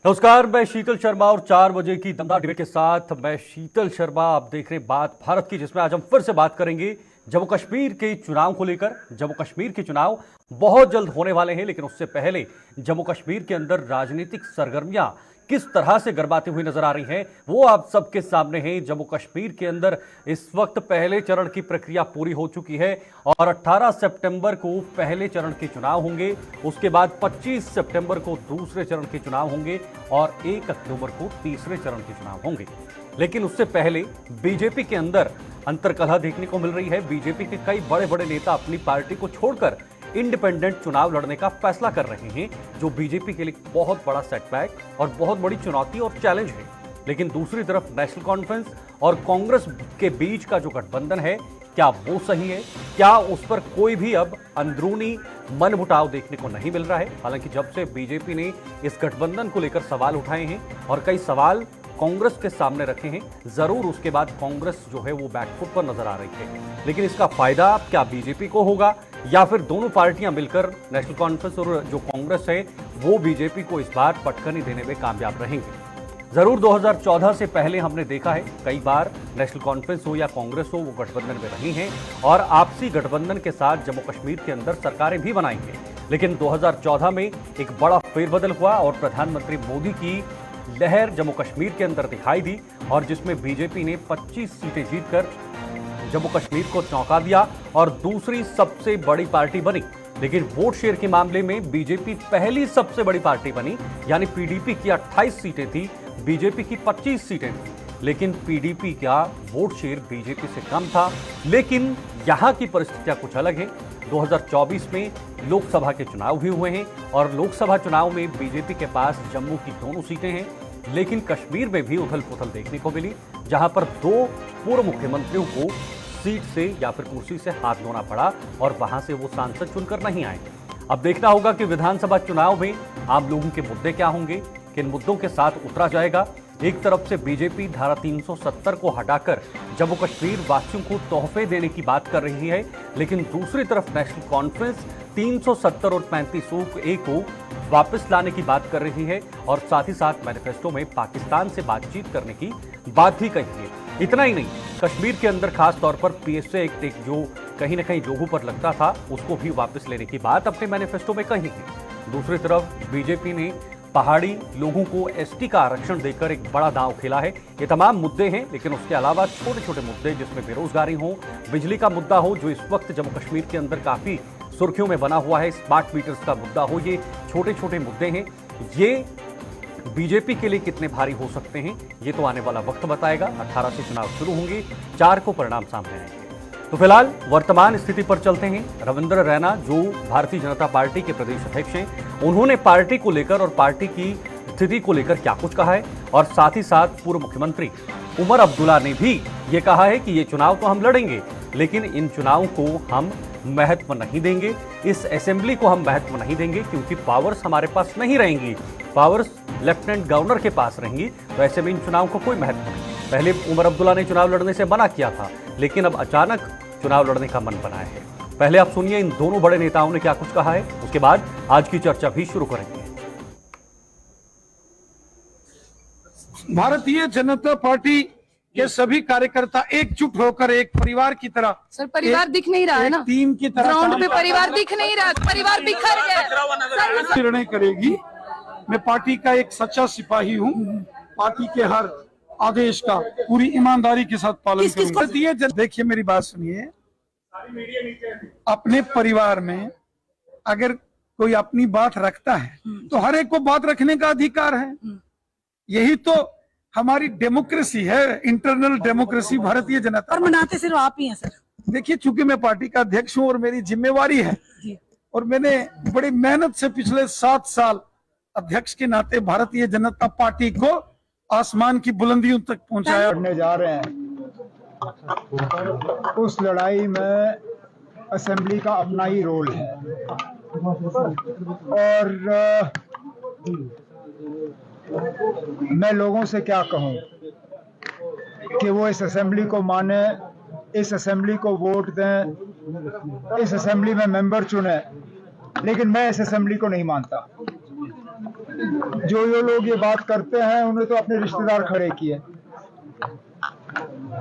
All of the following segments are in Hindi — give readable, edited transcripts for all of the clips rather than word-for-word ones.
नमस्कार, मैं शीतल शर्मा और 4 बजे की दमदार डिबेट के साथ मैं शीतल शर्मा। आप देख रहे हैं बात भारत की, जिसमें आज हम फिर से बात करेंगे जम्मू कश्मीर के चुनाव को लेकर। जम्मू कश्मीर के चुनाव बहुत जल्द होने वाले हैं, लेकिन उससे पहले जम्मू कश्मीर के अंदर राजनीतिक सरगर्मियां किस तरह से गरमाती हुई नजर आ रही हैं, वो आप सबके सामने है। जम्मू कश्मीर के अंदर इस वक्त पहले चरण की प्रक्रिया पूरी हो चुकी है और 18 सितंबर को पहले चरण के चुनाव होंगे। उसके बाद 25 सितंबर को दूसरे चरण के चुनाव होंगे और 1 अक्टूबर को तीसरे चरण के चुनाव होंगे। लेकिन उससे पहले बीजेपी के अंदर अंतर्कलह देखने को मिल रही है। बीजेपी के कई बड़े बड़े नेता अपनी पार्टी को छोड़कर इंडिपेंडेंट चुनाव लड़ने का फैसला कर रहे हैं, जो बीजेपी के लिए बहुत बड़ा सेटबैक और बहुत बड़ी चुनौती और चैलेंज है। लेकिन दूसरी तरफ नेशनल कॉन्फ्रेंस और कांग्रेस के बीच का जो गठबंधन है, क्या वो सही है? क्या उस पर कोई भी अब अंदरूनी मनमुटाव देखने को नहीं मिल रहा है? हालांकि जब से बीजेपी ने इस गठबंधन को लेकर सवाल उठाए हैं और कई सवाल कांग्रेस के सामने रखे हैं, जरूर उसके बाद कांग्रेस जो है वो बैकफुट पर नजर आ रही है। लेकिन इसका फायदा क्या बीजेपी को होगा या फिर दोनों पार्टियां मिलकर, नेशनल कॉन्फ्रेंस और जो कांग्रेस है, वो बीजेपी को इस बार पटखनी देने में कामयाब रहेंगे? जरूर 2014 से पहले हमने देखा है कई बार नेशनल कॉन्फ्रेंस हो या कांग्रेस हो, वो गठबंधन में रही हैं और आपसी गठबंधन के साथ जम्मू कश्मीर के अंदर सरकारें भी बनाई हैं। लेकिन 2014 में एक बड़ा फेरबदल हुआ और प्रधानमंत्री मोदी की लहर जम्मू कश्मीर के अंदर दिखाई दी और जिसमें बीजेपी ने 25 सीटें जीतकर जम्मू कश्मीर को चौंका दिया और दूसरी सबसे बड़ी पार्टी बनी। लेकिन वोट शेयर के मामले में बीजेपी पहली सबसे बड़ी पार्टी बनी, यानी पीडीपी की 28 सीटें थी, बीजेपी की 25 सीटें थी। लेकिन पीडीपी का वोट शेयर बीजेपी से कम था। लेकिन यहां की परिस्थितियां कुछ अलग है। 2024 में लोकसभा के चुनाव भी हुए हैं और लोकसभा चुनाव में बीजेपी के पास जम्मू की दोनों सीटें हैं, लेकिन कश्मीर में भी उथल पुथल देखने को मिली, जहां पर 2 पूर्व मुख्यमंत्रियों को सीट से या फिर कुर्सी से हाथ धोना पड़ा और वहां से वो सांसद चुनकर नहीं आए। अब देखना होगा कि विधानसभा चुनाव में आम लोगों के मुद्दे क्या होंगे, किन मुद्दों के साथ उतरा जाएगा। एक तरफ से बीजेपी धारा 370 को हटाकर जम्मू कश्मीर वासियों को तोहफे देने की बात कर रही है, लेकिन दूसरी तरफ नेशनल कॉन्फ्रेंस 370 और 35A को वापस लाने की बात कर रही है और साथ ही साथ मैनिफेस्टो में पाकिस्तान से बातचीत करने की बात भी कही है। इतना ही नहीं, कश्मीर के अंदर खास तौर पर PSA एक्ट जो कहीं ना कहीं लोगों पर लगता था, उसको भी वापस लेने की बात अपने मैनिफेस्टो में कही है। दूसरी तरफ बीजेपी ने पहाड़ी लोगों को ST का आरक्षण देकर एक बड़ा दांव खेला है। ये तमाम मुद्दे हैं, लेकिन उसके अलावा छोटे छोटे मुद्दे, जिसमें बेरोजगारी हो, बिजली का मुद्दा हो, जो इस वक्त जम्मू कश्मीर के अंदर काफी सुर्खियों में बना हुआ है, स्मार्ट मीटर्स का मुद्दा हो, ये छोटे छोटे मुद्दे हैं। ये बीजेपी के लिए कितने भारी हो सकते हैं, ये तो आने वाला वक्त बताएगा। 18 से चुनाव शुरू होंगे, 4 को परिणाम सामने आएंगे। तो फिलहाल वर्तमान स्थिति पर चलते हैं। रविंद्र रैना, जो भारतीय जनता पार्टी के प्रदेश अध्यक्ष हैं, उन्होंने पार्टी को लेकर और पार्टी की स्थिति को लेकर क्या कुछ कहा है, और साथ ही साथ पूर्व मुख्यमंत्री उमर अब्दुल्ला ने भी ये कहा है कि ये चुनाव तो हम लड़ेंगे, लेकिन इन चुनावों को हम महत्व नहीं देंगे, इस असेंबली को हम महत्व नहीं देंगे, क्योंकि पावर्स हमारे पास नहीं रहेंगी, पावर्स लेफ्टिनेंट गवर्नर के पास रहेंगी, तो ऐसे में इन चुनाव को कोई महत्व नहीं। पहले उमर अब्दुल्ला ने चुनाव लड़ने से मना किया था, लेकिन अब अचानक चुनाव लड़ने का मन बनाया है। पहले आप सुनिए इन दोनों बड़े नेताओं ने क्या कुछ कहा है, उसके बाद आज की चर्चा भी शुरू करेंगे। भारतीय जनता पार्टी के सभी कार्यकर्ता एकजुट होकर एक परिवार की तरह, सर परिवार दिख नहीं रहा है ना, टीम की तरह ग्राउंड पे परिवार दिख नहीं रहा, परिवार बिखर गया। निर्णय करेगी। मैं पार्टी का एक सच्चा सिपाही हूँ, पार्टी के हर आदेश का पूरी ईमानदारी के साथ पालन करूंगा। देखिए मेरी बात सुनिए, अपने परिवार में अगर कोई अपनी बात रखता है तो हर एक को बात रखने का अधिकार है। यही तो हमारी डेमोक्रेसी है, इंटरनल डेमोक्रेसी भारतीय जनता। और मनाते सिर्फ आप ही हैं सर। देखिए, चूंकि मैं पार्टी का अध्यक्ष हूं और मेरी जिम्मेवारी है और मैंने बड़ी मेहनत से पिछले 7 साल अध्यक्ष के नाते भारतीय जनता पार्टी को आसमान की बुलंदियों तक पहुंचाया। करने जा रहे हैं, उस लड़ाई में असेंबली का अपना ही रोल है और मैं लोगों से क्या कहूं कि वो इस असेंबली को माने, इस असेंबली को वोट दें, इस असेंबली में मेंबर चुने, लेकिन मैं इस असेंबली को नहीं मानता। जो लोग ये बात करते हैं उन्हें तो अपने रिश्तेदार खड़े किए।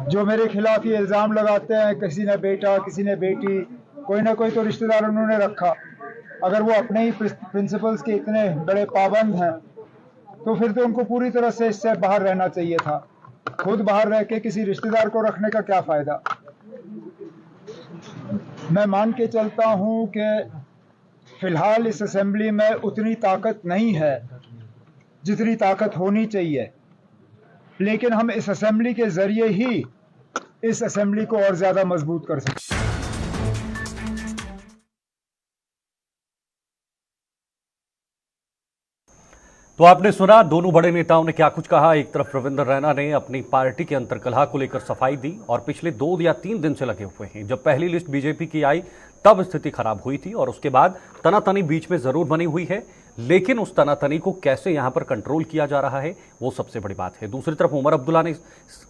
जो मेरे खिलाफ ये इल्ज़ाम लगाते हैं, किसी ने बेटा, किसी ने बेटी, कोई ना कोई तो रिश्तेदार उन्होंने रखा। अगर वो अपने ही प्रिंसिपल्स के इतने बड़े पाबंद हैं तो फिर तो उनको पूरी तरह से इससे बाहर रहना चाहिए था। खुद बाहर रह के किसी रिश्तेदार को रखने का क्या फायदा। मैं मान के चलता हूं कि फिलहाल इस असेंबली में उतनी ताकत नहीं है जितनी ताकत होनी चाहिए, लेकिन हम इस असेंबली के जरिए ही इस असेंबली को और ज्यादा मजबूत कर सकते हैं। तो आपने सुना दोनों बड़े नेताओं ने क्या कुछ कहा। एक तरफ रविंद्र रैना ने अपनी पार्टी के अंतर्कलह को लेकर सफाई दी और पिछले 2 या 3 दिन से लगे हुए हैं। जब पहली लिस्ट बीजेपी की आई तब स्थिति खराब हुई थी और उसके बाद तनातनी बीच में जरूर बनी हुई है, लेकिन उस तनातनी को कैसे यहां पर कंट्रोल किया जा रहा है वो सबसे बड़ी बात है। दूसरी तरफ उमर अब्दुल्ला ने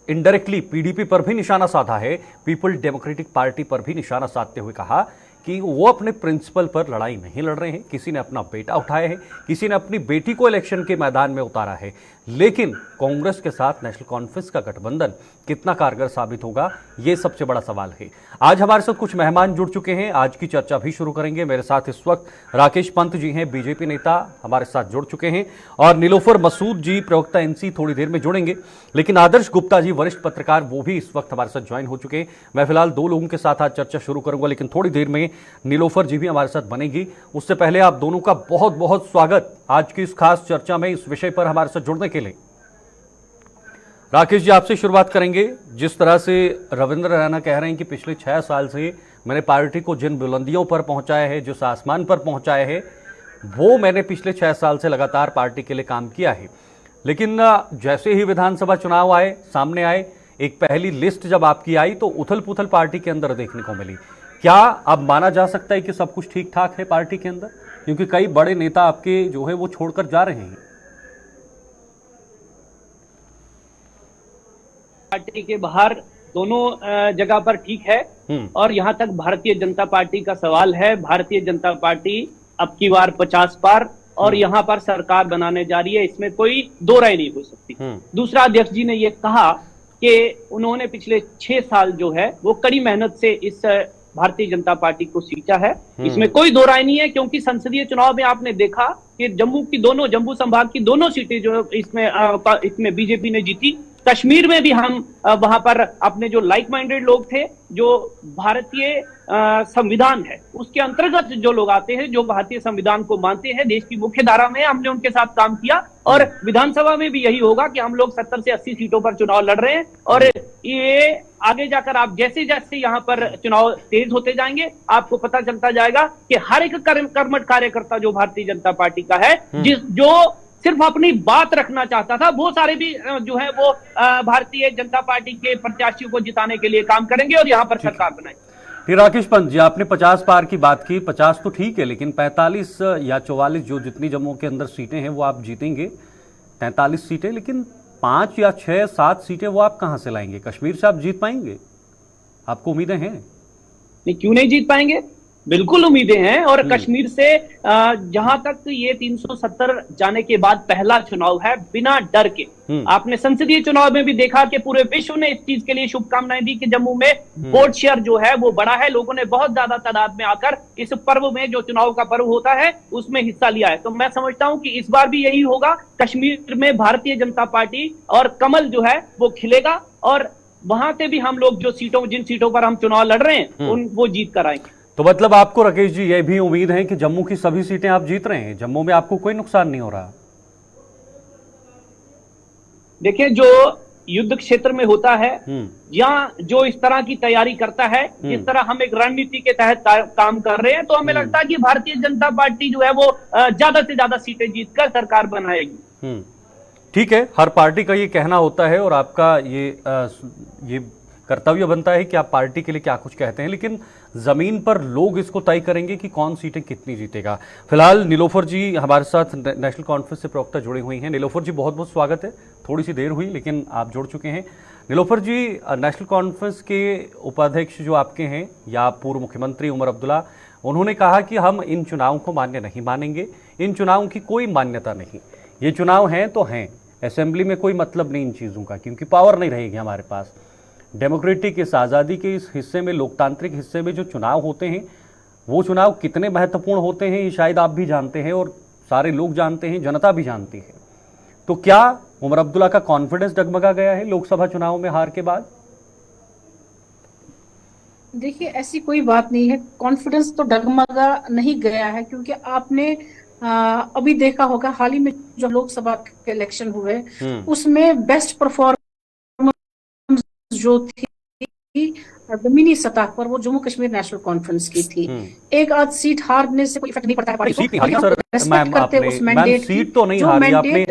इनडायरेक्टली पीडीपी पर भी निशाना साधा है, पीपल डेमोक्रेटिक पार्टी पर भी निशाना साधते हुए कहा कि वो अपने प्रिंसिपल पर लड़ाई नहीं लड़ रहे हैं। किसी ने अपना बेटा उठाया है, किसी ने अपनी बेटी को इलेक्शन के मैदान में उतारा है, लेकिन कांग्रेस के साथ नेशनल कॉन्फ्रेंस का गठबंधन कितना कारगर साबित होगा ये सबसे बड़ा सवाल है। आज हमारे साथ कुछ मेहमान जुड़ चुके हैं, आज की चर्चा भी शुरू करेंगे। मेरे साथ इस वक्त राकेश पंत जी हैं, बीजेपी नेता हमारे साथ जुड़ चुके हैं, और नीलोफर मसूद जी प्रवक्ता एनसी थोड़ी देर में जुड़ेंगे, लेकिन आदर्श गुप्ता जी वरिष्ठ पत्रकार वो भी इस वक्त हमारे साथ ज्वाइन हो चुके हैं। मैं फिलहाल 2 लोगों के साथ आज चर्चा शुरू करूंगा, लेकिन थोड़ी देर में नीलोफर जी भी हमारे साथ बनेगी। उससे पहले आप दोनों का बहुत बहुत स्वागत आज की इस खास चर्चा में, इस विषय पर हमारे साथ जुड़ने के लिए। राकेश जी, आपसे शुरुआत करेंगे। जिस तरह से रविंद्र रैना कह रहे हैं कि पिछले 6 साल से मैंने पार्टी को जिन बुलंदियों पर पहुंचाया है, जिस आसमान पर पहुंचाया है, वो मैंने पिछले 6 साल से लगातार पार्टी के लिए काम किया है, लेकिन जैसे ही विधानसभा चुनाव आए, सामने आए, एक पहली लिस्ट जब आपकी आई तो उथल पुथल पार्टी के अंदर देखने को मिली। क्या अब माना जा सकता है कि सब कुछ ठीक ठाक है पार्टी के अंदर, क्योंकि कई बड़े नेता आपके जो है वो छोड़कर जा रहे हैं? पार्टी के बाहर दोनों जगह पर ठीक है, और यहां तक भारतीय जनता पार्टी का सवाल है। भारतीय जनता पार्टी अब की बार 50 पार और यहां पर सरकार बनाने जा रही है, इसमें कोई दो राय नहीं हो सकती। दूसरा, अध्यक्ष जी ने ये कहा कि उन्होंने पिछले 6 साल जो है वो कड़ी मेहनत से इस भारतीय जनता पार्टी को सींचा है, इसमें कोई दो राय नहीं है। क्योंकि संसदीय चुनाव में आपने देखा कि जम्मू संभाग की दोनों सीटें जो इसमें बीजेपी ने जीती। कश्मीर में भी हम वहां पर अपने जो लाइक माइंडेड लोग थे, जो भारतीय संविधान है उसके अंतर्गत जो लोग आते हैं, जो भारतीय संविधान को मानते हैं, देश की मुख्य धारा में, हमने उनके साथ काम किया। और विधानसभा में भी यही होगा कि हम लोग 70 से 80 सीटों पर चुनाव लड़ रहे हैं, और ये आगे जाकर आप जैसे जैसे यहाँ पर चुनाव तेज होते जाएंगे आपको पता चलता जाएगा कि हर एक कर्मठ कार्यकर्ता जो भारतीय जनता पार्टी का है, जो सिर्फ अपनी बात रखना चाहता था, वो सारे भी जो है वो भारतीय जनता पार्टी के प्रत्याशियों को जिताने के लिए काम करेंगे और यहाँ पर सरकार बनाएंगे। राकेश पंत जी, आपने 50 पार की बात की, 50 तो ठीक है, लेकिन 45 या 44 जो जितनी जम्मू के अंदर सीटें हैं वो आप जीतेंगे, 43 सीटें, लेकिन 5 या 6, 7 सीटें वो आप कहां से लाएंगे? कश्मीर से आप जीत पाएंगे? आपको उम्मीदें हैं? नहीं, क्यों नहीं जीत पाएंगे, बिल्कुल उम्मीदें हैं। और कश्मीर से जहां तक ये 370 जाने के बाद पहला चुनाव है बिना डर के। आपने संसदीय चुनाव में भी देखा कि पूरे विश्व ने इस चीज के लिए शुभकामनाएं दी कि जम्मू में वोट शेयर जो है वो बड़ा है, लोगों ने बहुत ज्यादा तादाद में आकर इस पर्व में, जो चुनाव का पर्व होता है, उसमें हिस्सा लिया है। तो मैं समझता हूं कि इस बार भी यही होगा। कश्मीर में भारतीय जनता पार्टी और कमल जो है वो खिलेगा, और वहां से भी हम लोग जिन सीटों पर हम चुनाव लड़ रहे हैं वो जीत कर आएंगे। तो मतलब आपको राकेश जी ये भी उम्मीद है कि जम्मू की सभी सीटें आप जीत रहे हैं, जम्मू में आपको कोई नुकसान नहीं हो रहा? देखिए, जो युद्ध क्षेत्र में होता है या जो इस तरह की तैयारी करता है, जिस तरह हम एक रणनीति के तहत काम कर रहे हैं, तो हमें लगता है कि भारतीय जनता पार्टी जो है वो ज्यादा से ज्यादा सीटें जीतकर सरकार बनाएगी। ठीक है, हर पार्टी का ये कहना होता है और आपका ये कर्तव्य बनता है कि आप पार्टी के लिए क्या कुछ कहते हैं, लेकिन जमीन पर लोग इसको तय करेंगे कि कौन सीटें कितनी जीतेगा। फिलहाल नीलोफर जी हमारे साथ नेशनल कॉन्फ्रेंस से प्रवक्ता जुड़े हुई हैं। नीलोफर जी, बहुत बहुत स्वागत है। थोड़ी सी देर हुई लेकिन आप जुड़ चुके हैं। नीलोफर जी, नेशनल कॉन्फ्रेंस के उपाध्यक्ष जो आपके हैं, या पूर्व मुख्यमंत्री उमर अब्दुल्ला, उन्होंने कहा कि हम इन चुनावों को मान्य नहीं मानेंगे, इन चुनावों की कोई मान्यता नहीं। ये चुनाव हैं तो हैं, असेंबली में कोई मतलब नहीं इन चीज़ों का, क्योंकि पावर नहीं रहेगी हमारे पास। डेमोक्रेटिक इस आज़ादी के इस हिस्से में, लोकतांत्रिक हिस्से में जो चुनाव होते हैं, वो चुनाव कितने महत्वपूर्ण होते हैं ये शायद आप भी जानते हैं और सारे लोग जानते हैं, जनता भी जानती है। तो क्या उमर अब्दुल्ला का कॉन्फिडेंस डगमगा गया है लोकसभा चुनाव में हार के बाद? देखिए, ऐसी कोई बात नहीं है, कॉन्फिडेंस तो डगमगा नहीं गया है, क्योंकि आपने अभी देखा होगा हाल ही में जो लोकसभा के इलेक्शन हुए उसमें बेस्ट परफॉर्मेंस जो थी जमीनी सतह पर वो जम्मू कश्मीर नेशनल कॉन्फ्रेंस की थी। एक आध सीट हारने से कोई इफेक्ट नहीं पड़ता है पार्टी को, रेस्पेक्ट करते उस मैंडेट सीट तो नहीं हारी आपने,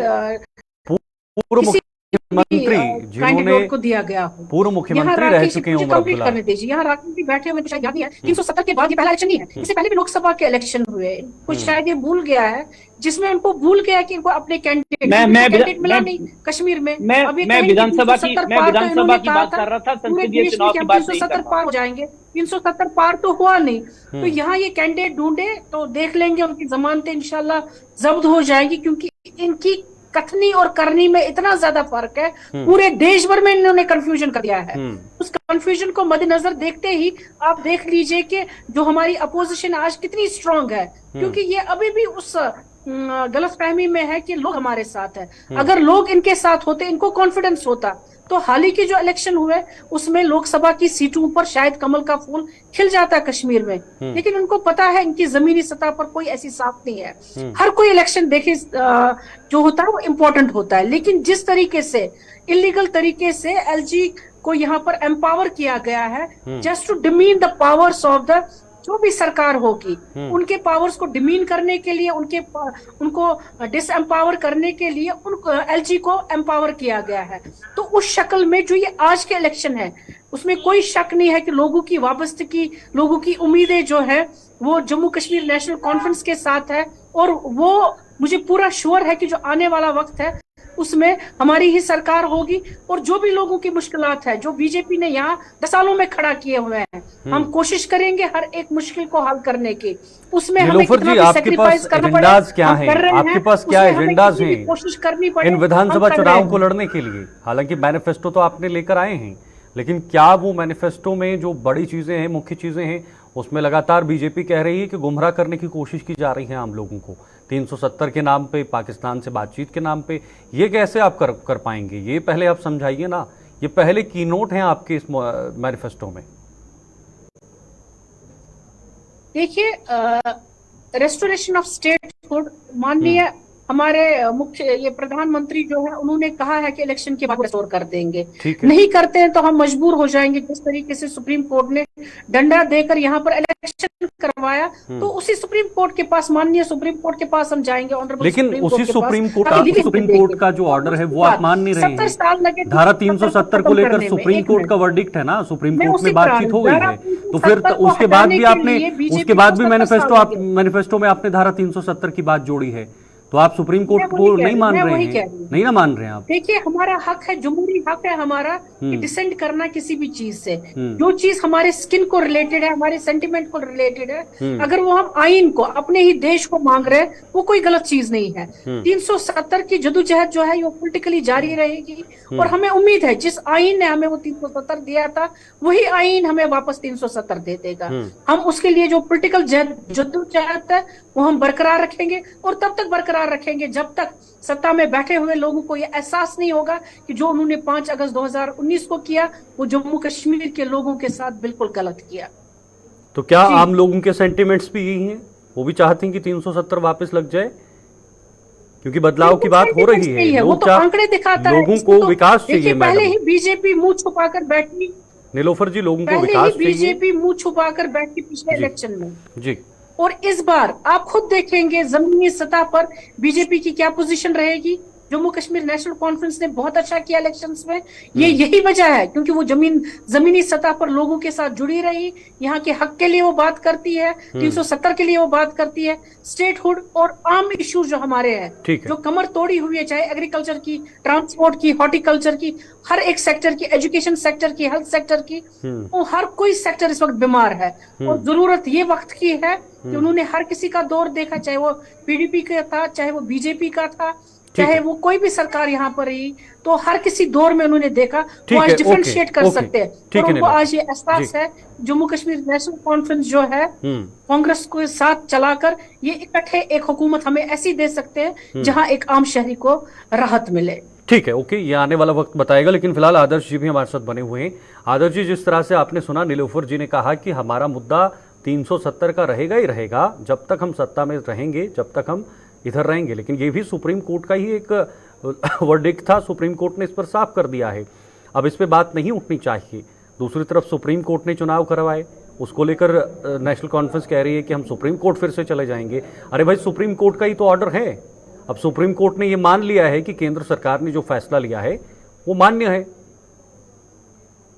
पूर्व मुख्यमंत्री जिन्होंने को दिया गया हो, पूर्व मुख्यमंत्री रह चुके हैं उमर अब्दुल्ला। करने दीजिए, यहाँ राजनीति बैठे हुए शायद याद नहीं है, 370 के बाद ये पहला इलेक्शन नहीं है, इससे पहले भी लोकसभा के इलेक्शन हुए, कुछ शायद ये भूल गया है, जिसमें उनको भूल गया कि इनको अपने कैंडिडेट मिला नहीं कश्मीर में। मैं विधानसभा की बात कर रहा था, संसदीय चुनाव की बात नहीं कर रहा। 370 पार हो जाएंगे, 370 पार तो हुआ नहीं, तो यहाँ ये कैंडिडेट ढूंढे तो देख लेंगे, उनकी जमानतें इंशाल्लाह जब्त हो जाएगी, क्योंकि इनकी कथनी और करनी में इतना ज्यादा फर्क है, पूरे देश भर में इन्होंने कंफ्यूजन कर दिया है। उस कंफ्यूजन को मद्देनजर देखते ही आप देख लीजिए कि जो हमारी अपोजिशन आज कितनी स्ट्रांग है, क्योंकि ये अभी भी उस गलतफहमी में है कि लोग हमारे साथ है। अगर लोग इनके साथ होते, इनको कॉन्फिडेंस होता, तो हाल ही के जो इलेक्शन हुए उसमें लोकसभा की सीटों पर शायद कमल का फूल खिल जाता कश्मीर में, लेकिन उनको पता है इनकी जमीनी सतह पर कोई ऐसी साफ नहीं है। हर कोई इलेक्शन देखे जो होता है वो इम्पोर्टेंट होता है, लेकिन जिस तरीके से इलीगल तरीके से एलजी को यहाँ पर एम्पावर किया गया है just to demean the powers of the जो भी सरकार होगी, उनके पावर्स को डिमीन करने के लिए, उनको डिसएम्पावर करने के लिए उनको एलजी को एम्पावर किया गया है। तो उस शक्ल में जो ये आज के इलेक्शन है उसमें कोई शक नहीं है कि लोगों की वाबस्तगी, लोगों की उम्मीदें जो है वो जम्मू कश्मीर नेशनल कॉन्फ्रेंस के साथ है, और वो मुझे पूरा श्योर है कि जो आने वाला वक्त है उसमें हमारी ही सरकार होगी, और जो भी लोगों की मुश्किलात है जो बीजेपी ने यहाँ 10 सालों में खड़ा किए हुए हैं, हम कोशिश करेंगे हर एक मुश्किल को हल करने की। उसमें हमें कितना भी सैक्रिफाइस करना पड़े, क्या है आपके पास, क्या एजेंडाज हैं कोशिश करनी पड़े इन विधानसभा चुनाव को लड़ने के लिए? हालांकि मैनिफेस्टो तो आपने लेकर आए हैं, लेकिन क्या वो मैनिफेस्टो में जो बड़ी चीजें हैं, मुख्य चीजें हैं, उसमें लगातार बीजेपी कह रही है कि गुमराह करने की कोशिश की जा रही है आम लोगों को, 370 के नाम पे, पाकिस्तान से बातचीत के नाम पे। ये कैसे आप कर पाएंगे? ये पहले आप समझाइए ना, ये पहले कीनोट हैं आपके इस मैनिफेस्टो में। देखिए, रेस्टोरेशन ऑफ स्टेटहुड, माननीय हमारे मुख्य ये प्रधानमंत्री जो है उन्होंने कहा है कि इलेक्शन के बाद रिस्टोर कर देंगे, नहीं करते हैं तो हम मजबूर हो जाएंगे। जिस तरीके से सुप्रीम कोर्ट ने डंडा देकर यहाँ पर इलेक्शन करवाया, तो उसी सुप्रीम कोर्ट के पास, माननीय सुप्रीम कोर्ट के पास हम जाएंगे, ऑनरेबल। लेकिन उसी सुप्रीम कोर्ट का जो ऑर्डर है वो आप मान नहीं रहे हैं। धारा 370 को लेकर सुप्रीम कोर्ट का वर्डिक्ट है ना, सुप्रीम कोर्ट में बातचीत हो गई है, तो फिर उसके बाद भी आपने, उसके बाद भी मैनिफेस्टो में आपने धारा 370 की बात जोड़ी है, तो आप सुप्रीम कोर्ट को नहीं मान रहे हैं, नहीं ना मान रहे हैं आप? देखिए, हमारा हक है, जमहूरी हक है हमारा कि डिसेंड करना किसी भी चीज से, जो चीज हमारे स्किन को रिलेटेड है, हमारे सेंटिमेंट को रिलेटेड है, अगर वो हम आइन को, अपने ही देश को मांग रहे हैं, वो कोई गलत चीज नहीं है। 370 की जदोजहद जो है वो पॉलिटिकली जारी रहेगी, और हमें उम्मीद है जिस आइन ने हमें वो 370 दिया था वही आइन हमें वापस 370 दे देगा। हम उसके लिए जो पॉलिटिकल जदोजहद है वो हम बरकरार रखेंगे, और तब तक बरकरार रखेंगे जब तक सत्ता में बैठे हुए लोगों को यह एहसास नहीं होगा कि जो उन्होंने 5 अगस्त 2019 को किया वो जम्मू कश्मीर के लोगों के साथ बिल्कुल गलत किया। तो क्या आम लोगों के सेंटिमेंट्स भी यही हैं? वो भी चाहते हैं कि 370 वापस लग जाए, क्योंकि बदलाव की बात हो रही है। वो तो आंकड़े दिखाता है, लोगों को विकास चाहिए। पहले ही बीजेपी मुंह छुपाकर बैठी, नीलोफर जी, लोगों को विकास चाहिए। बीजेपी मुंह छुपाकर बैठी पिछले इलेक्शन में जी, और इस बार आप खुद देखेंगे जमीनी सतह पर बीजेपी की क्या पोजीशन रहेगी। जम्मू कश्मीर नेशनल कॉन्फ्रेंस ने बहुत अच्छा किया इलेक्शंस में, ये यही वजह है क्योंकि वो जमीनी सतह पर लोगों के साथ जुड़ी रही, यहाँ के हक के लिए वो बात करती है, 370 के लिए वो बात करती है, स्टेटहुड और आम इश्यू जो हमारे हैं, जो कमर तोड़ी हुई है, चाहे एग्रीकल्चर की, ट्रांसपोर्ट की, हॉर्टिकल्चर की, हर एक सेक्टर की, एजुकेशन सेक्टर की, हेल्थ सेक्टर की, वो हर कोई सेक्टर इस वक्त बीमार है, और जरूरत ये वक्त की है कि उन्होंने हर किसी का दौर देखा, चाहे वो पीडीपी का था, चाहे वो बीजेपी का था, चाहे है। वो कोई भी सरकार यहाँ पर रही, तो हर किसी दौर में उन्होंने देखा, ठीक वो आज है, डिफरेंशिएट कर ओके, सकते हैं। ठीक और है उनको नीलम आज ये एहसास जी। है, जम्मू कश्मीर नेशनल कॉन्फ्रेंस जो है कांग्रेस को साथ चलाकर ये इकट्ठे एक हुकूमत हमें ऐसी दे सकते हैं जहां एक आम शहरी को राहत मिले। ठीक है, ओके, ये आने वाला वक्त बताएगा, लेकिन फिलहाल आदर्श जी भी हमारे साथ बने हुए हैं। आदर्श जी, जिस तरह से आपने सुना, नीलोफर जी ने कहा कि हमारा मुद्दा 370 का रहेगा ही रहेगा जब तक हम सत्ता में रहेंगे, जब तक हम इधर रहेंगे, लेकिन ये भी सुप्रीम कोर्ट का ही एक वर्डिक्ट था, सुप्रीम कोर्ट ने इस पर साफ कर दिया है, अब इस पे बात नहीं उठनी चाहिए। दूसरी तरफ सुप्रीम कोर्ट ने चुनाव करवाए, उसको लेकर नेशनल कॉन्फ्रेंस कह रही है कि हम सुप्रीम कोर्ट फिर से चले जाएंगे। अरे भाई, सुप्रीम कोर्ट का ही तो ऑर्डर है, अब सुप्रीम कोर्ट ने ये मान लिया है कि केंद्र सरकार ने जो फैसला लिया है वो मान्य है।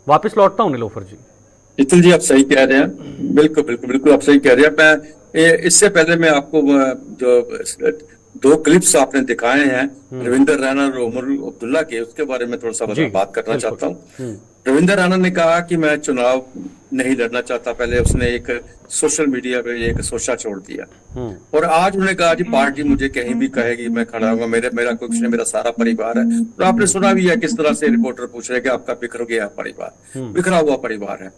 वापस लौटता हूं नीलोफर जी। जितल जी, आप सही कह रहे हैं, बिल्कुल बिल्कुल बिल्कुल आप सही कह रहे हैं। मैं इससे पहले मैं आपको जो 2 क्लिप्स आपने दिखाए हैं रविंदर रैना और उमर अब्दुल्ला के, उसके बारे में थोड़ा सा बात करना चाहता हूँ। रविंदर रैना ने कहा कि मैं चुनाव नहीं लड़ना चाहता, पहले उसने एक सोशल मीडिया पे एक सोचा छोड़ दिया, और आज उन्होंने कहा कि पार्टी मुझे कहीं भी कहेगी मैं खड़ा हूँ, मेरा कुछ नहीं, मेरा सारा परिवार है। और आपने सुना भी है किस तरह से रिपोर्टर पूछ रहे कि आपका बिखर गया परिवार, बिखरा हुआ परिवार है।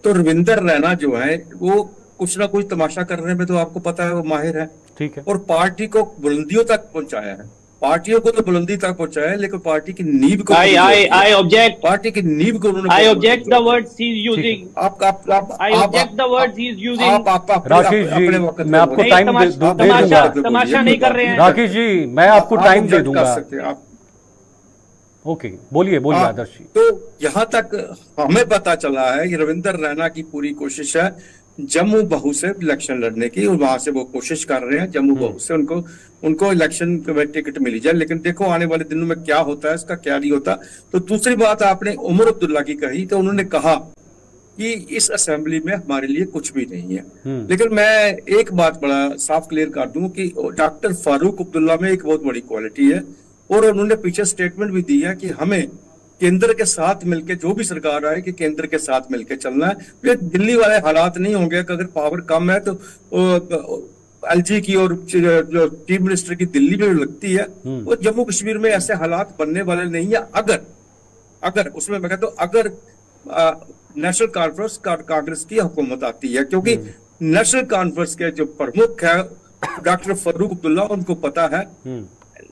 तो रविंदर रैना जो है वो कुछ ना कुछ तमाशा करने में तो आपको पता है वो माहिर है, ठीक है, और पार्टी को बुलंदियों तक पहुंचाया है, पार्टियों को तो बुलंदी तक पहुंचाया है, लेकिन पार्टी की नींव को I object. पार्टी की नींव को उन्होंने I object the words he is using. I object the words he is using. Rakesh ji, मैं आपको नहीं, टाइम दे दूंगा। तमाशा नहीं कर रहे हैं। राकेश जी, मैं आपको टाइम दे दूंगा। आप ओके, बोलिए बोलिए आदर्श जी। तो यहाँ तक हमें पता चला है कि रविंदर रैना की पूरी कोशिश है जम्मू बहू से इलेक्शन लड़ने की, और वहां से वो कोशिश कर रहे हैं जम्मू बहू से उनको इलेक्शन में टिकट मिली जाए। लेकिन देखो आने वाले दिनों में क्या होता है, इसका क्या नहीं होता। तो दूसरी बात आपने उमर अब्दुल्ला की कही, तो उन्होंने कहा कि इस असेंबली में हमारे लिए कुछ भी नहीं है। लेकिन मैं एक बात बड़ा साफ क्लियर कर दूं कि डॉक्टर फारूक अब्दुल्ला में एक बहुत बड़ी क्वालिटी है, और उन्होंने पीछे स्टेटमेंट भी दी है कि हमें केंद्र के साथ मिलके, जो भी सरकार आए, कि केंद्र के साथ मिलके चलना है। फिर दिल्ली वाले हालात नहीं होंगे कि अगर पावर कम है तो एलजी की और जो चीफ मिनिस्टर की दिल्ली में लगती है, वो जम्मू कश्मीर में ऐसे हालात बनने वाले नहीं है। अगर उसमें मैं कहता हूँ अगर नेशनल कॉन्फ्रेंस कांग्रेस की हुकूमत आती है, क्योंकि नेशनल कॉन्फ्रेंस के जो प्रमुख है डॉक्टर फारूक अब्दुल्ला, उनको पता है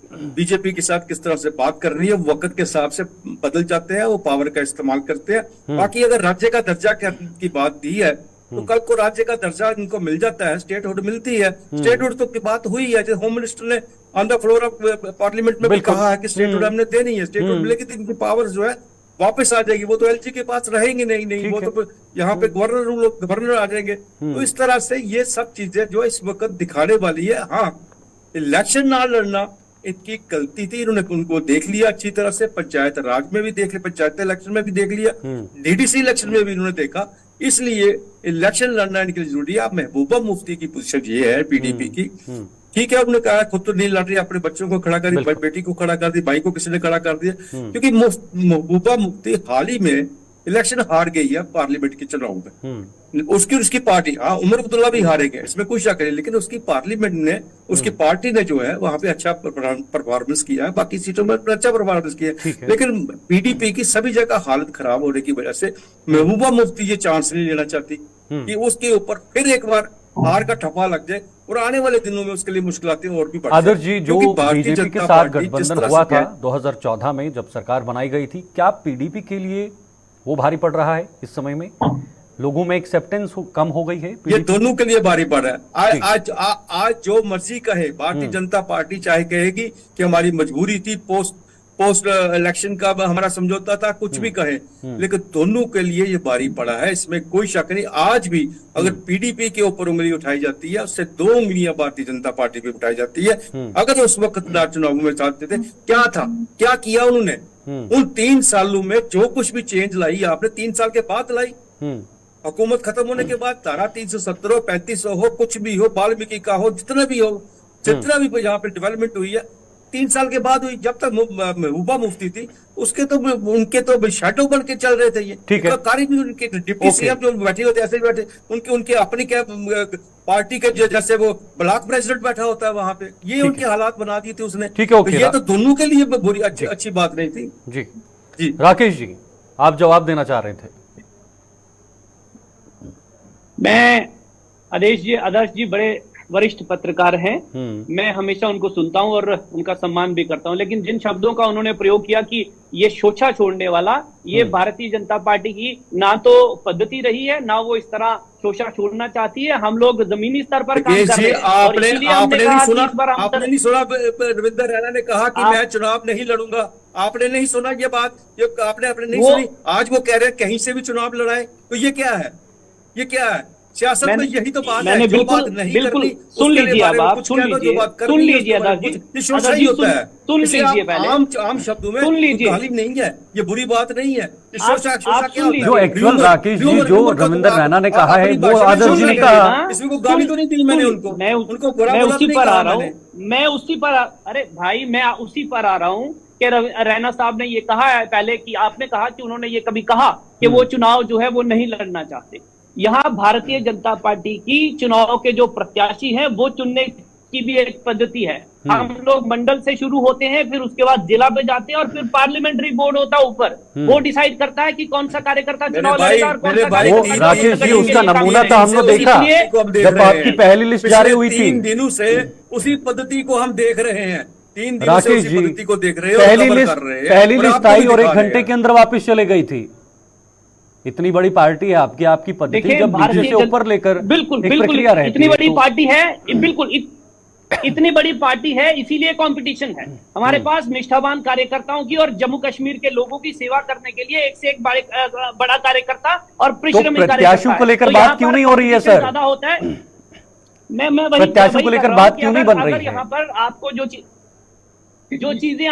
बीजेपी के साथ किस तरह से बात कर रही है, वक्त के हिसाब से बदल जाते हैं, वो पावर का इस्तेमाल करते हैं। बाकी अगर राज्य का दर्जा की बात दी है तो कल को राज्य का दर्जा इनको मिल जाता है, स्टेटहुड मिलती है। स्टेटहुड तो की बात हुई है, होम मिनिस्टर ने on the floor of parliament में भी कहा है कि स्टेटहुड हमने देनी है। स्टेटहुड मिलेगी तो इनकी पावर जो है वापस आ जाएगी, वो तो एलजी के पास रहेंगे नहीं, वो तो यहाँ पे गवर्नर आ जाएंगे। तो इस तरह से ये सब चीजें जो इस वक्त दिखाने वाली है। हाँ, इलेक्शन ना लड़ना इनकी गलती थी, इन्होंने उनको देख लिया अच्छी तरह से, पंचायत राज में भी देख लिया, पंचायत इलेक्शन में भी देख लिया, डीडीसी इलेक्शन में भी इन्होंने देखा। इसलिए इलेक्शन लड़ना इनके लिए जरूरी है। अब महबूबा मुफ्ती की पोजीशन ये है पीडीपी की, ठीक है, उन्होंने कहा खुद तो नहीं लड़ रही, अपने बच्चों को खड़ा कर, बेटी को खड़ा कर दी, भाई को किसी ने खड़ा कर दिया, क्योंकि महबूबा मुफ्ती हाल ही में इलेक्शन हार गई है पार्लियामेंट के चुनाव में। उसकी पार्टी, हाँ, उमर अब्दुल्ला भी हारे गए, इसमें कोई शक नहीं, लेकिन उसकी पार्लियामेंट ने, उसकी पार्टी ने जो है वहां पे अच्छा परफॉर्मेंस किया है, बाकी सीटों में अच्छा परफॉर्मेंस किया है। लेकिन पीडीपी की सभी जगह हालत खराब होने की वजह से महबूबा मुफ्ती ये चांस नहीं लेना चाहती कि उसके ऊपर फिर एक बार हार का ठप्पा लग जाए, और आने वाले दिनों में उसके लिए मुश्किलातें और भी बढ़ जाए। आदर्श जी, जो बीजेपी के साथ गठबंधन हुआ था 2014 में जब सरकार बनाई गई थी, क्या पीडीपी के लिए वो भारी पड़ रहा है इस समय में? लोगों में एक्सेप्टेंस कम हो गई है? ये दोनों के लिए भारी पड़ रहा है। आज जो मर्जी कहे भारतीय जनता पार्टी, चाहे कहेगी कि हमारी मजबूरी थी, पोस्ट इलेक्शन का हमारा समझौता था, कुछ भी कहे, लेकिन दोनों के लिए ये भारी पड़ा है, इसमें कोई शक नहीं। आज भी अगर पीडीपी के ऊपर उंगली उठाई जाती है, उससे 2 उंगलियां भारतीय जनता पार्टी पे उठाई जाती है। अगर उस वक्त चुनाव में चाहते थे, क्या था, क्या किया उन्होंने उन 3 सालों में? जो कुछ भी चेंज लाई आपने 3 साल के बाद लाई, हुकूमत खत्म होने के बाद, धारा 370 हो, 3500 हो, कुछ भी हो, वाल्मीकि का हो, जितना भी हो, जितना भी यहाँ पे डेवलपमेंट हुई है, 3 साल के बाद हुई, जब तक महबूबा मुफ्ती थी उसके तो उनके तो शैडो बन के चल रहे थे ये। ठीक है। कार्य भी उनके डिप्टी सीएम जो बैठे होते ऐसे ही बैठे, उनके अपनी क्या पार्टी के जैसे वो ब्लॉक प्रेसिडेंट बैठा होता है वहां पे, ये उनके हालात बना दिए थे उसने। ठीक है, ओके। तो ये तो दोनों के लिए बुरी अच्छी बात नहीं थी। जी जी राकेश जी, आप जवाब देना चाह रहे थे। मैं आदर्श जी बड़े वरिष्ठ पत्रकार हैं, मैं हमेशा उनको सुनता हूं और उनका सम्मान भी करता हूं, लेकिन जिन शब्दों का उन्होंने प्रयोग किया कि ये शोषा छोड़ने वाला, ये भारतीय जनता पार्टी की ना तो पद्धति रही है, ना वो इस तरह शोषा छोड़ना चाहती है। हम लोग जमीनी स्तर पर काम कर रहे हैं। आपने नहीं सुना रविंदर रैना ने कहा कि मैं चुनाव नहीं लड़ूंगा? आपने नहीं सुना ये बात? आपने नहीं सुनी? आज वो कह रहे हैं कहीं से भी चुनाव लड़ाए, तो ये क्या है? ये क्या है? सियासत में यही तो बात है, जो बात नहीं करनी सुन लीजिए, अब आप सुन लीजिए सुन लीजिए पहले आम शब्दों में सुन लीजिए, गाली नहीं है, ये बुरी बात नहीं है। जो एक्चुअल राकेश जी जो रविंदर रैना ने कहा है वो आदर्श जी ने कहा, इसमें कोई गाली तो नहीं दी मैंने उनको, मैं उसी पर आ रहा हूँ, मैं उसी पर अरे भाई मैं उसी पर आ रहा हूँ कि रैना साहब ने ये कहा है पहले कि आपने कहा कि उन्होंने ये कभी कहा कि वो चुनाव जो है वो नहीं लड़ना चाहते। यहाँ भारतीय जनता पार्टी की चुनाव के जो प्रत्याशी हैं वो चुनने की भी एक पद्धति है। हम लोग मंडल से शुरू होते हैं, फिर उसके बाद जिला पे जाते हैं और फिर पार्लियामेंटरी बोर्ड होता है ऊपर, वो डिसाइड करता है कि कौन सा कार्यकर्ता चुनाव लड़ेगा और कौन सा कार्यकर्ता। राकेश जी उसका नमूना तो हम लोग देखा जब आपकी पहली लिस्ट जारी हुई थी। 3 दिनों से उसी पद्धति को हम देख रहे हैं, 3 दिनों से राकेश उसी जी पद्धति को देख रहे हैं, पहली लिस्ट आई और 1 घंटे के अंदर वापस चले गई थी। इतनी बड़ी पार्टी है आपकी पद्धति जब नीचे से ऊपर लेकर बिल्कुल एक प्रक्रिया रहती है। इतनी बड़ी पार्टी है, बिल्कुल इतनी बड़ी पार्टी है, इसीलिए कंपटीशन है हमारे पास निष्ठावान कार्यकर्ताओं की और जम्मू कश्मीर के लोगों की सेवा करने के लिए एक से एक बड़ा कार्यकर्ता और परिश्रमी प्रत्याशियों को लेकर बात क्यों नहीं हो रही है सर? ज्यादा होता है। मैं प्रत्याशियों को लेकर बात क्यों नहीं बन रही है? यहाँ पर आपको जो चीजें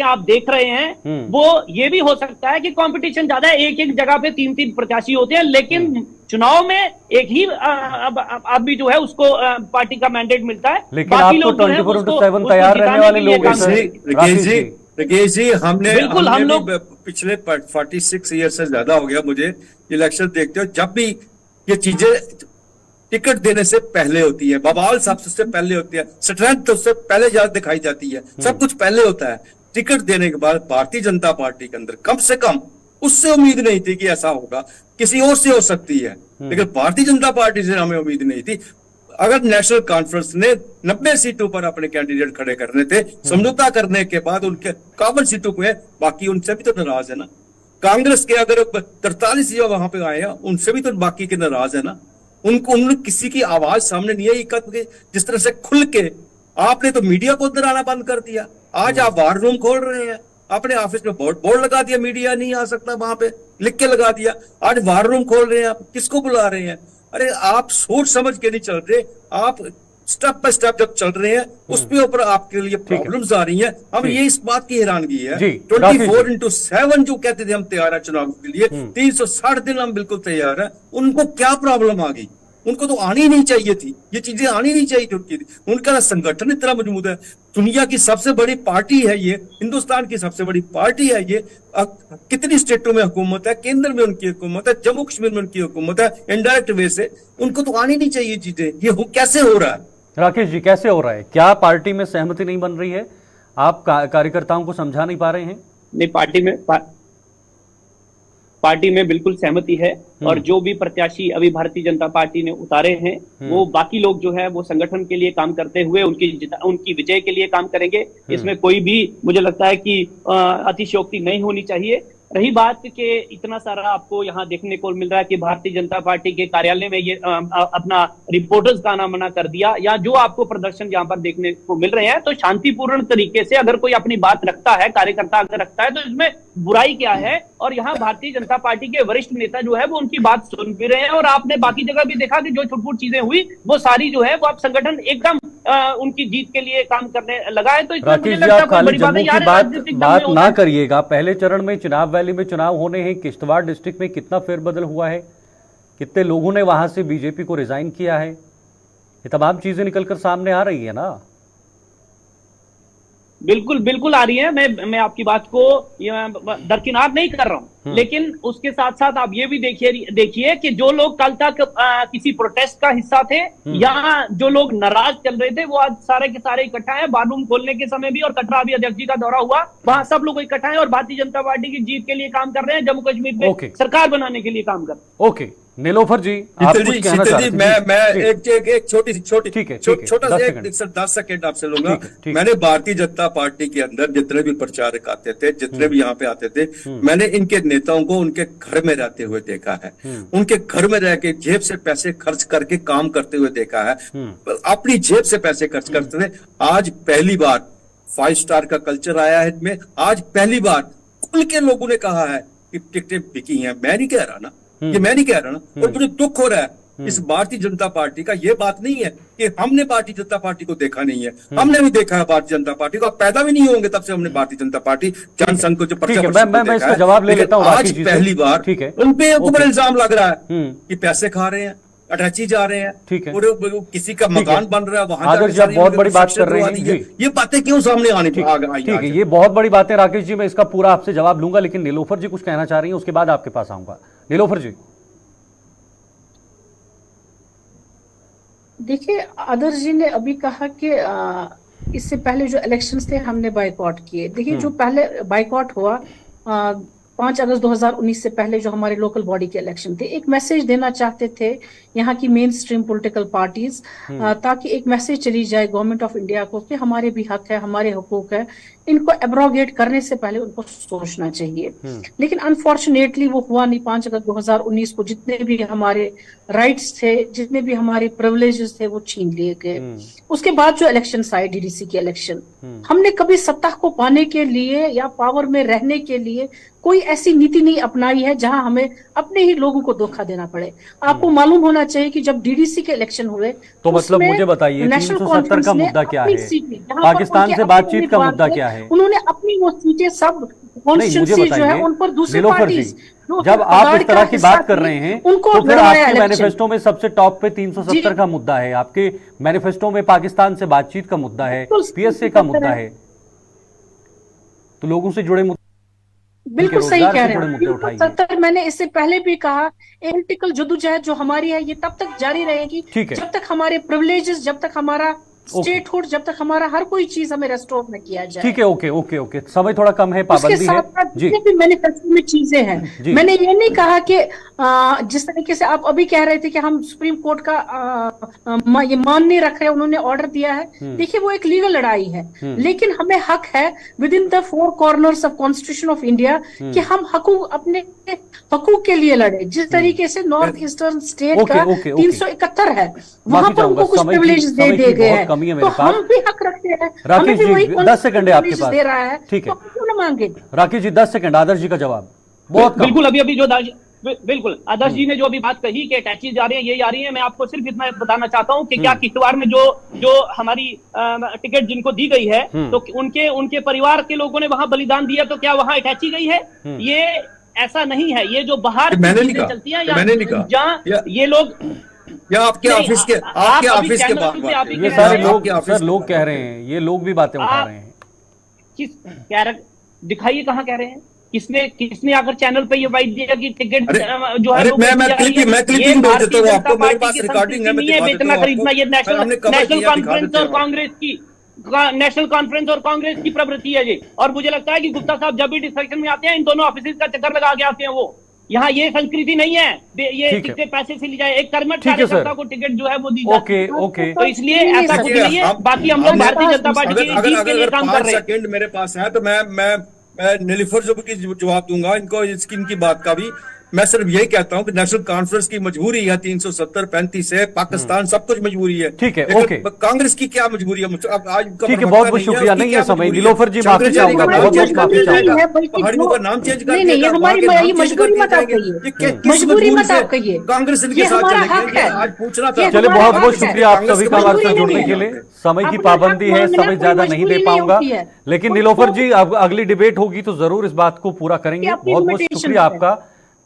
आप देख रहे हैं वो ये भी हो सकता है कि कंपटीशन ज्यादा है, एक जगह पे 3 प्रत्याशी होते हैं, लेकिन चुनाव में एक ही आदमी जो है उसको पार्टी का मैंडेट मिलता है। लेकिन आप तो 24/7 तैयार रहने वाले लोग हैं सर। राकेश जी हमने हम लोग पिछले 46 ईयर से ज्यादा हो गया मुझे इलेक्शन देखते हो, जब भी ये चीजें टिकट देने से पहले होती है, बवाल साहब से पहले होती है, स्ट्रेंथ तो उससे पहले ज्यादा दिखाई जाती है, सब कुछ पहले होता है। टिकट देने के बाद भारतीय जनता पार्टी के अंदर कम से कम उससे उम्मीद नहीं थी कि ऐसा होगा, किसी और से हो सकती है, लेकिन भारतीय जनता पार्टी से हमें उम्मीद नहीं थी। अगर नेशनल कॉन्फ्रेंस ने 90 सीटों पर अपने कैंडिडेट खड़े करने थे, समझौता करने के बाद उनके 51 सीटों को है, बाकी उनसे भी तो नाराज है ना। कांग्रेस के अगर 43 जो वहां पे आए हैं उनसे भी तो बाकी के नाराज है ना। उन्होंने किसी की आवाज सामने नहीं आई, जिस तरह से खुल के आपने तो मीडिया को अंदर आना बंद कर दिया। आज आप वार रूम खोल रहे हैं, अपने ऑफिस में बोर्ड लगा दिया, मीडिया नहीं आ सकता, वहां पे लिख के लगा दिया। आज वार रूम खोल रहे हैं, आप किसको बुला रहे हैं? अरे आप सोच समझ के नहीं चल रहे, आप स्टेप बाय स्टेप जब चल रहे हैं उसके ऊपर आपके लिए प्रॉब्लम्स आ रही हैं। हम ये इस बात की हैरानगी है 24/7 जो कहते थे हम तैयार है चुनाव के लिए, 360 दिन हम बिल्कुल तैयार है। उनको क्या प्रॉब्लम आ गई? उनको तो आनी नहीं चाहिए थी, ये चीजें आनी नहीं चाहिए थी। उनका संगठन इतना मजबूत है, दुनिया की सबसे बड़ी पार्टी है ये, हिंदुस्तान की सबसे बड़ी पार्टी है ये। कितनी स्टेटों में हुकूमत है, केंद्र में उनकी हुकूमत है, जम्मू कश्मीर में उनकी हुकूमत है, इनडायरेक्ट वे से उनको तो आनी नहीं चाहिए चीजें। ये कैसे हो रहा है? राकेश जी कैसे हो रहा है? क्या पार्टी में सहमति नहीं बन रही है? आप कार्यकर्ताओं को समझा नहीं पा रहे हैं? नहीं, पार्टी में बिल्कुल सहमति है और जो भी प्रत्याशी अभी भारतीय जनता पार्टी ने उतारे हैं वो बाकी लोग जो है वो संगठन के लिए काम करते हुए उनकी विजय के लिए काम करेंगे। इसमें कोई भी मुझे लगता है कि अतिशयोक्ति नहीं होनी चाहिए। रही बात कि इतना सारा आपको यहाँ देखने को मिल रहा है कि भारतीय जनता पार्टी के कार्यालय में ये अपना रिपोर्टर्स का आना मना कर दिया, या जो आपको प्रदर्शन यहाँ पर देखने को मिल रहे हैं, तो शांतिपूर्ण तरीके से अगर कोई अपनी बात रखता है, कार्यकर्ता अगर रखता है, तो इसमें बुराई क्या है? और यहाँ भारतीय जनता पार्टी के वरिष्ठ नेता जो है वो उनकी बात सुन भी रहे हैं। और आपने बाकी जगह भी देखा कि जो छुटपुट चीजें हुई वो सारी जो है वो आप संगठन एकदम उनकी जीत के लिए काम करने लगा है। तो राकेश जी आप खाली जम्मू की बात ना करिएगा। पहले चरण में चुनाव वैली में चुनाव होने हैं, किश्तवाड़ डिस्ट्रिक्ट में कितना फेरबदल हुआ है, कितने लोगों ने वहां से बीजेपी को रिजाइन किया है, ये तमाम चीजें निकलकर सामने आ रही है ना। बिल्कुल बिल्कुल आ रही है। मैं आपकी बात को दरकिनार नहीं कर रहा हूं, लेकिन उसके साथ साथ आप ये भी देखिए कि जो लोग कल तक किसी प्रोटेस्ट का हिस्सा थे या जो लोग नाराज चल रहे थे, वो आज सारे के सारे इकट्ठा है। बाथरूम खोलने के समय भी और कटरा अभी अध्यक्ष जी का दौरा हुआ, वहां सब लोग इकट्ठा है और भारतीय जनता पार्टी की जीत के लिए काम कर रहे हैं, जम्मू कश्मीर में सरकार बनाने के लिए काम कर रहे हैं। ओके, नीलोफर जी आप कुछ कहना चाह रहे थे? मैं एक छोटी ठीक है, छोटा सा 10 सेकंड आपसे लूंगा। मैंने भारतीय जनता पार्टी के अंदर जितने भी प्रचारक आते थे, जितने भी यहाँ पे आते थे, मैंने इनके नेताओं को उनके घर में रहते हुए देखा है, उनके घर में रह के जेब से पैसे खर्च करके काम करते हुए देखा है, अपनी जेब से पैसे खर्च करते थे। आज पहली बार 5 स्टार का कल्चर आया है इनमें। आज पहली बार खुल के लोगों ने कहा है कि टिकटें बिकी हैं। मैं नहीं कह रहा ना, ये मैं नहीं कह रहा ना, और मुझे दुख हो रहा है इस भारतीय जनता पार्टी का। ये बात नहीं है कि हमने भारतीय जनता पार्टी को देखा नहीं है, हमने भी देखा है भारतीय जनता पार्टी को। आप पैदा भी नहीं होंगे तब से हमने भारतीय जनता पार्टी जनसंघ को जो मैं इसका जवाब ले लेता हूं। आज पहली बार उन पे ऊपर इल्जाम लग रहा है कि पैसे खा रहे हैं, अटैची जा रहे हैं, ठीक है, और किसी का मकान बन रहा है वहां। आदर्श आप बहुत बड़ी बात कर रहे हैं, ये बातें क्यों सामने आनी? ठीक है, ये बहुत बड़ी बातें राकेश जी, मैं इसका पूरा आपसे जवाब लूंगा, लेकिन नीलोफर जी कुछ कहना चाह रही हैं, उसके बाद आपके पास आऊंगा। नीलोफर जी देखिए, आदर्श जी ने अभी कहा कि इससे पहले जो इलेक्शंस थे हमने बाइकआउट किए। देखिए, जो पहले बाइकआउट हुआ 5 अगस्त 2019 से पहले जो हमारे लोकल बॉडी के इलेक्शन थे, एक मैसेज देना चाहते थे यहाँ की मेन स्ट्रीम पॉलिटिकल पार्टीज, ताकि एक मैसेज चली जाए गवर्नमेंट ऑफ इंडिया को कि हमारे भी हक है, हमारे हुकूक है, इनको एब्रोगेट करने से पहले उनको सोचना चाहिए। लेकिन अनफॉर्चुनेटली वो हुआ नहीं। 5 अगस्त 2019 को जितने भी हमारे राइट्स थे, जितने भी हमारे प्रिविलेजेस थे, वो छीन लिए गए। उसके बाद जो इलेक्शन आए, डीडीसी के इलेक्शन, हमने कभी सत्ता को पाने के लिए या पावर में रहने के लिए कोई ऐसी नीति नहीं अपनाई है जहां हमें अपने ही लोगों को धोखा देना पड़े। आपको मालूम होना चाहिए कि जब डीडीसी के इलेक्शन हुए तो मतलब मुझे बताइए 370 का मुद्दा क्या है, पाकिस्तान से बातचीत का मुद्दा क्या है? उन्होंने अपनी वो सीटें सब कॉन्स्टिट्यूंसी जो है उन पर दूसरे पार्टी, जब आप इस तरह की बात कर रहे हैं तो फिर आपके मैनिफेस्टो में सबसे टॉप पे 370 का मुद्दा है, आपके मैनिफेस्टो में पाकिस्तान से बातचीत का मुद्दा है, पीएसए का मुद्दा है, तो लोगों से जुड़े बिल्कुल सही कह रहे हैं। 70 मैंने इससे पहले भी कहा, पॉलिटिकल जद्दोजहद जो हमारी है ये तब तक जारी रहेगी जब तक हमारे प्रिविलेजेस, जब तक हमारा स्टेटहुड, जब तक हमारा हर कोई चीज हमें रेस्टोर न किया जाए। ठीक है, ओके, समय थोड़ा कम है, पाबंदी है जी। भी मैनिफेस्टो में चीजें हैं। मैंने ये नहीं कहा कि जिस तरीके से आप अभी कह रहे थे कि हम सुप्रीम कोर्ट का ये मान नहीं रख रहे, उन्होंने ऑर्डर दिया है। देखिए, वो एक लीगल लड़ाई है, लेकिन हमें हक है with in the 4 corners of constitution of India कि हम अपने हकूक के लिए लड़े। जिस तरीके से नॉर्थ ईस्टर्न स्टेट का 371 है, वहां पर उनको कुछ प्रिविलेज दे दिए गए हैं, तो हम भी हक रखते हैं। राकेश जी 10 सेकंड है आपके पास, दे रहा है, ठीक है, तो क्यों न मांगे? राकेश जी 10 सेकंड, आदर्श जी का जवाब बहुत बिल्कुल। अभी जो बिल्कुल आदर्श जी ने जो अभी बात कही कि अटैची जा रही है, ये आ रही है, मैं आपको सिर्फ इतना बताना चाहता हूं कि क्या किश्तवाड़ में जो हमारी टिकट जिनको दी गई है, तो उनके परिवार के लोगों ने वहां बलिदान दिया, तो क्या वहां अटैची गई है? ये ऐसा नहीं है। ये जो बाहर चलती है जहाँ ये लोग या आपके ऑफिस के बात, ये सारे लोग कह रहे हैं, ये लोग भी बातें उठा रहे हैं। किस कह रहे, दिखाइए कहाँ कह रहे हैं, किसने आकर चैनल पे ये वाइट दिया कि टिकट जो है मैं क्लिपिंग भेज देता हूं आपको, मेरे पास रिकॉर्डिंग है, मैं बेचना खरीदना ये नेशनल कॉन्फ्रेंस और कांग्रेस की नेशनल कॉन्फ्रेंस और कांग्रेस की प्रवृत्ति है जी। और मुझे लगता है कि गुप्ता साहब जब भी डिस्कशन में आते हैं, इन दोनों ऑफिस का चक्कर लगा के आते हैं। वो यहाँ ये संस्कृति नहीं है, ये टिकट पैसे से ली जाए। एक कर्मठ कार्यकर्ता को टिकट जो है वो दी जाती है, ओके। तो इसलिए ऐसा कुछ नहीं है। बाकी हम लोग भारतीय जनता पार्टी की जीत के लिए काम कर रहे हैं। सेकंड मेरे पास है तो मैं नीलोफर जो की जवाब दूंगा इनको, इनकी बात का भी। मैं सिर्फ यही कहता हूं कि नेशनल कॉन्फ्रेंस की मजबूरी है 370-35 है, पाकिस्तान सब कुछ मजबूरी है। ठीक है, ओके। कांग्रेस की क्या मजबूरी है? आज ठीक है, बहुत बहुत शुक्रिया। नहीं है समय, नीलोफर जी माफी चाहूंगा, बहुत बहुत माफी चाहूंगा। पहाड़ियों का नाम चेंज कर दिया, मजबूरी मत आप कहिए, कांग्रेस इनके साथ चलेगी। आज पूछना था। चलिए, बहुत बहुत शुक्रिया आप सभी का हमारे साथ जुड़ने के लिए। समय की पाबंदी है, समय ज्यादा नहीं दे पाऊंगा, लेकिन नीलोफर जी अब अगली डिबेट होगी तो जरूर इस बात को पूरा करेंगे। बहुत बहुत शुक्रिया आपका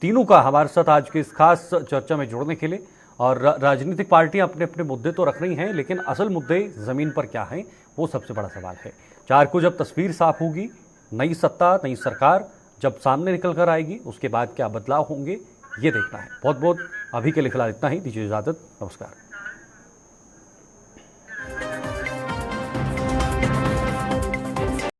तीनों का हमारे साथ आज के इस खास चर्चा में जुड़ने के लिए। और राजनीतिक पार्टियां अपने अपने मुद्दे तो रख रही हैं, लेकिन असल मुद्दे जमीन पर क्या हैं वो सबसे बड़ा सवाल है। 4 को जब तस्वीर साफ होगी, नई सत्ता, नई सरकार जब सामने निकल कर आएगी, उसके बाद क्या बदलाव होंगे ये देखना है। बहुत बहुत अभी के लिए फिलहाल इतना ही, दीजिए इजाजत, नमस्कार।